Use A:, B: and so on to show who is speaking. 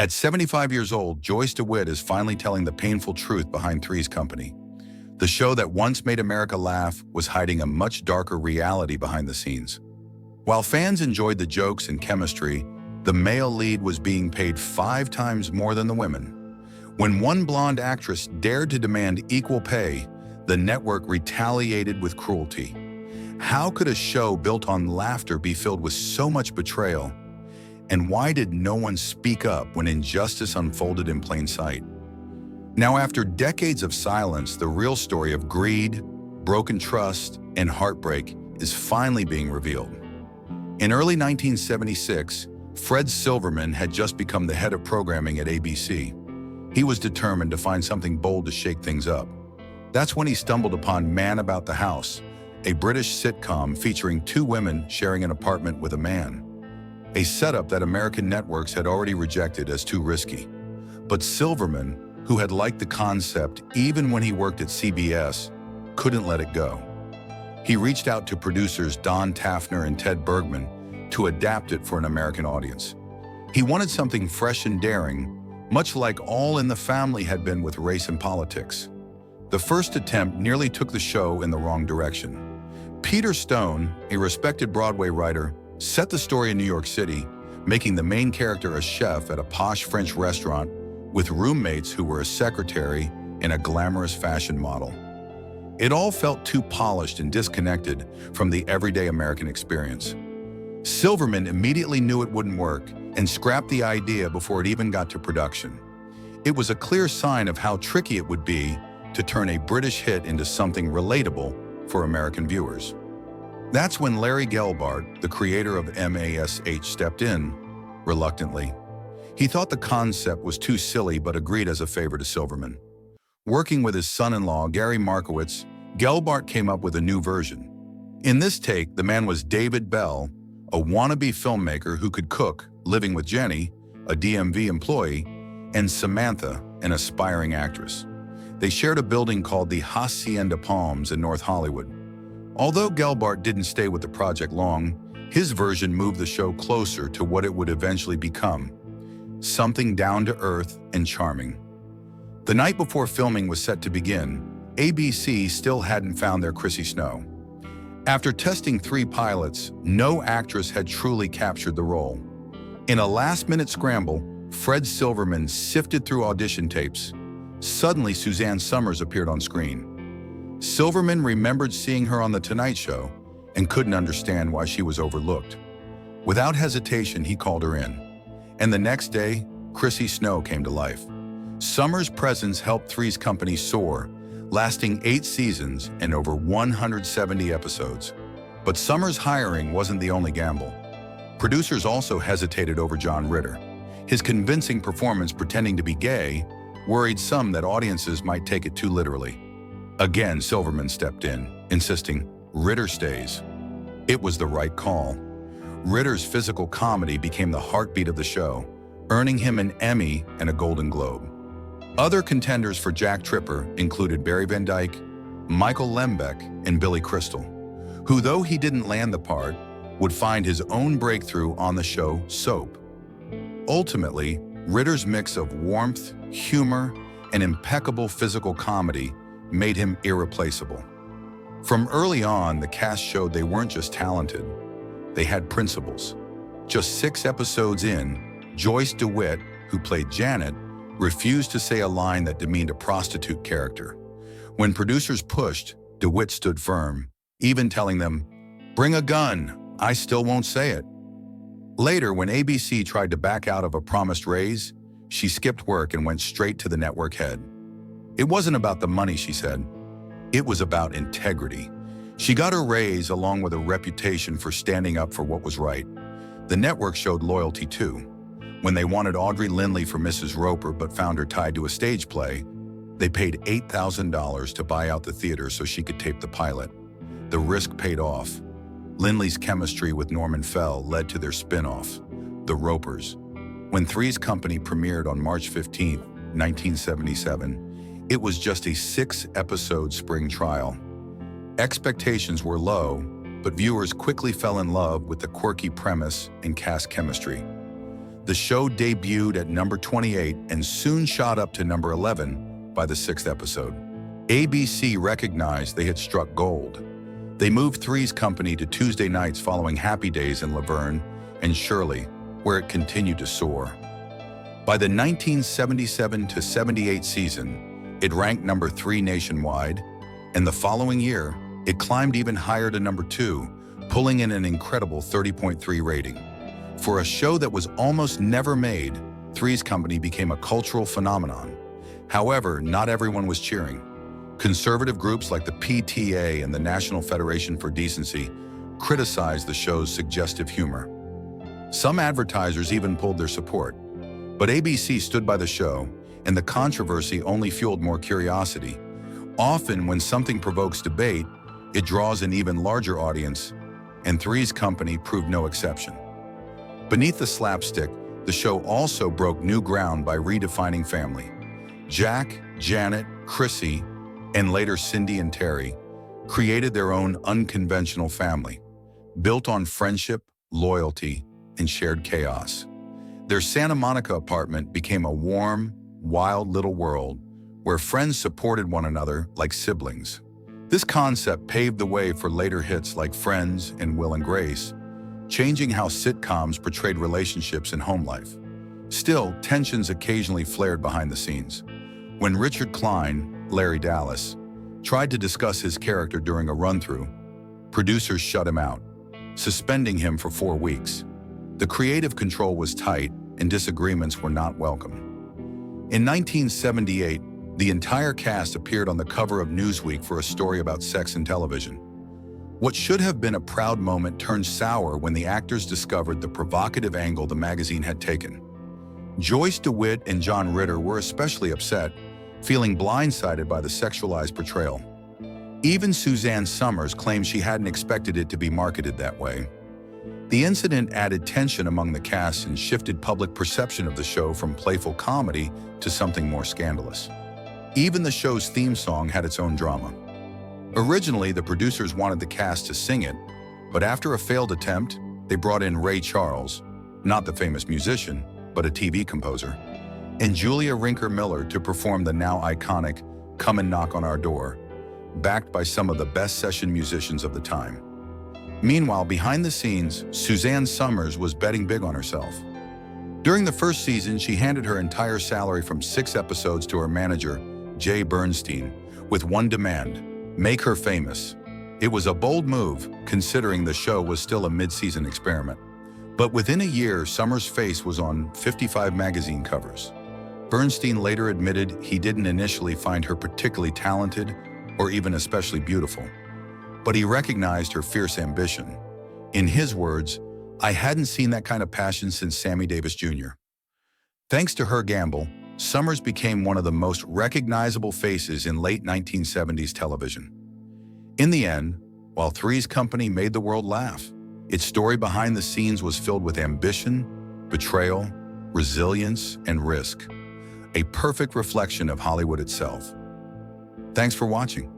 A: At 75 years old, Joyce DeWitt is finally telling the painful truth behind Three's Company. The show that once made America laugh was hiding a much darker reality behind the scenes. While fans enjoyed the jokes and chemistry, the male lead was being paid 5 times more than the women. When one blonde actress dared to demand equal pay, the network retaliated with cruelty. How could a show built on laughter be filled with so much betrayal? And why did no one speak up when injustice unfolded in plain sight? Now, after decades of silence, the real story of greed, broken trust, and heartbreak is finally being revealed. In early 1976, Fred Silverman had just become the head of programming at ABC. He was determined to find something bold to shake things up. That's when he stumbled upon Man About the House, a British sitcom featuring 2 women sharing an apartment with a man. A setup that American networks had already rejected as too risky. But Silverman, who had liked the concept even when he worked at CBS, couldn't let it go. He reached out to producers Don Taffner and Ted Bergman to adapt it for an American audience. He wanted something fresh and daring, much like All in the Family had been with race and politics. The first attempt nearly took the show in the wrong direction. Peter Stone, a respected Broadway writer, set the story in New York City, making the main character a chef at a posh French restaurant with roommates who were a secretary and a glamorous fashion model. It all felt too polished and disconnected from the everyday American experience. Silverman immediately knew it wouldn't work and scrapped the idea before it even got to production. It was a clear sign of how tricky it would be to turn a British hit into something relatable for American viewers. That's when Larry Gelbart, the creator of MASH, stepped in, reluctantly. He thought the concept was too silly but agreed as a favor to Silverman. Working with his son-in-law, Gary Markowitz, Gelbart came up with a new version. In this take, the man was David Bell, a wannabe filmmaker who could cook, living with Jenny, a DMV employee, and Samantha, an aspiring actress. They shared a building called the Hacienda Palms in North Hollywood. Although Gelbart didn't stay with the project long, his version moved the show closer to what it would eventually become, something down-to-earth and charming. The night before filming was set to begin, ABC still hadn't found their Chrissy Snow. After testing 3 pilots, no actress had truly captured the role. In a last-minute scramble, Fred Silverman sifted through audition tapes. Suddenly, Suzanne Summers appeared on screen. Silverman remembered seeing her on The Tonight Show and couldn't understand why she was overlooked. Without hesitation, he called her in. And the next day, Chrissy Snow came to life. Summers' presence helped Three's Company soar, lasting 8 seasons and over 170 episodes. But Summers' hiring wasn't the only gamble. Producers also hesitated over John Ritter. His convincing performance pretending to be gay worried some that audiences might take it too literally. Again, Silverman stepped in, insisting, "Ritter stays." It was the right call. Ritter's physical comedy became the heartbeat of the show, earning him an Emmy and a Golden Globe. Other contenders for Jack Tripper included Barry Van Dyke, Michael Lembeck, and Billy Crystal, who, though he didn't land the part, would find his own breakthrough on the show Soap. Ultimately, Ritter's mix of warmth, humor, and impeccable physical comedy made him irreplaceable. From early on, the cast showed they weren't just talented, they had principles. Just 6 episodes in, Joyce DeWitt, who played Janet, refused to say a line that demeaned a prostitute character. When producers pushed, DeWitt stood firm, even telling them, "Bring a gun, I still won't say it." Later, when ABC tried to back out of a promised raise, she skipped work and went straight to the network head. It wasn't about the money, she said. It was about integrity. She got her raise along with a reputation for standing up for what was right. The network showed loyalty too. When they wanted Audrey Lindley for Mrs. Roper but found her tied to a stage play, they paid $8,000 to buy out the theater so she could tape the pilot. The risk paid off. Lindley's chemistry with Norman Fell led to their spin-off, The Ropers. When Three's Company premiered on March 15, 1977, it was just a 6-episode spring trial. Expectations were low, but viewers quickly fell in love with the quirky premise and cast chemistry. The show debuted at number 28 and soon shot up to number 11 by the 6th episode. ABC recognized they had struck gold. They moved Three's Company to Tuesday nights following Happy Days in Laverne and Shirley, where it continued to soar. By the 1977-78 season, it ranked number 3 nationwide, and the following year, it climbed even higher to number 2, pulling in an incredible 30.3 rating. For a show that was almost never made, Three's Company became a cultural phenomenon. However, not everyone was cheering. Conservative groups like the PTA and the National Federation for Decency criticized the show's suggestive humor. Some advertisers even pulled their support. But ABC stood by the show, and the controversy only fueled more curiosity. Often, when something provokes debate, it draws an even larger audience, and Three's Company proved no exception. Beneath the slapstick, the show also broke new ground by redefining family. Jack, Janet, Chrissy, and later Cindy and Terry created their own unconventional family, built on friendship, loyalty, and shared chaos. Their Santa Monica apartment became a warm, wild little world where friends supported one another like siblings. This concept paved the way for later hits like Friends and Will and Grace, changing how sitcoms portrayed relationships and home life. Still, tensions occasionally flared behind the scenes. When Richard Klein, Larry Dallas, tried to discuss his character during a run-through, producers shut him out, suspending him for 4 weeks. The creative control was tight and disagreements were not welcome. In 1978, the entire cast appeared on the cover of Newsweek for a story about sex and television. What should have been a proud moment turned sour when the actors discovered the provocative angle the magazine had taken. Joyce DeWitt and John Ritter were especially upset, feeling blindsided by the sexualized portrayal. Even Suzanne Summers claimed she hadn't expected it to be marketed that way. The incident added tension among the cast and shifted public perception of the show from playful comedy to something more scandalous. Even the show's theme song had its own drama. Originally, the producers wanted the cast to sing it, but after a failed attempt, they brought in Ray Charles, not the famous musician, but a TV composer, and Julia Rinker Miller to perform the now iconic "Come and Knock on Our Door," backed by some of the best session musicians of the time. Meanwhile, behind the scenes, Suzanne Summers was betting big on herself. During the first season, she handed her entire salary from 6 episodes to her manager, Jay Bernstein, with one demand: make her famous. It was a bold move, considering the show was still a mid-season experiment. But within a year, Summers' face was on 55 magazine covers. Bernstein later admitted he didn't initially find her particularly talented or even especially beautiful, but he recognized her fierce ambition. In his words, "I hadn't seen that kind of passion since Sammy Davis Jr." Thanks to her gamble, Summers became one of the most recognizable faces in late 1970s television. In the end, while Three's Company made the world laugh, its story behind the scenes was filled with ambition, betrayal, resilience, and risk, a perfect reflection of Hollywood itself. Thanks for watching.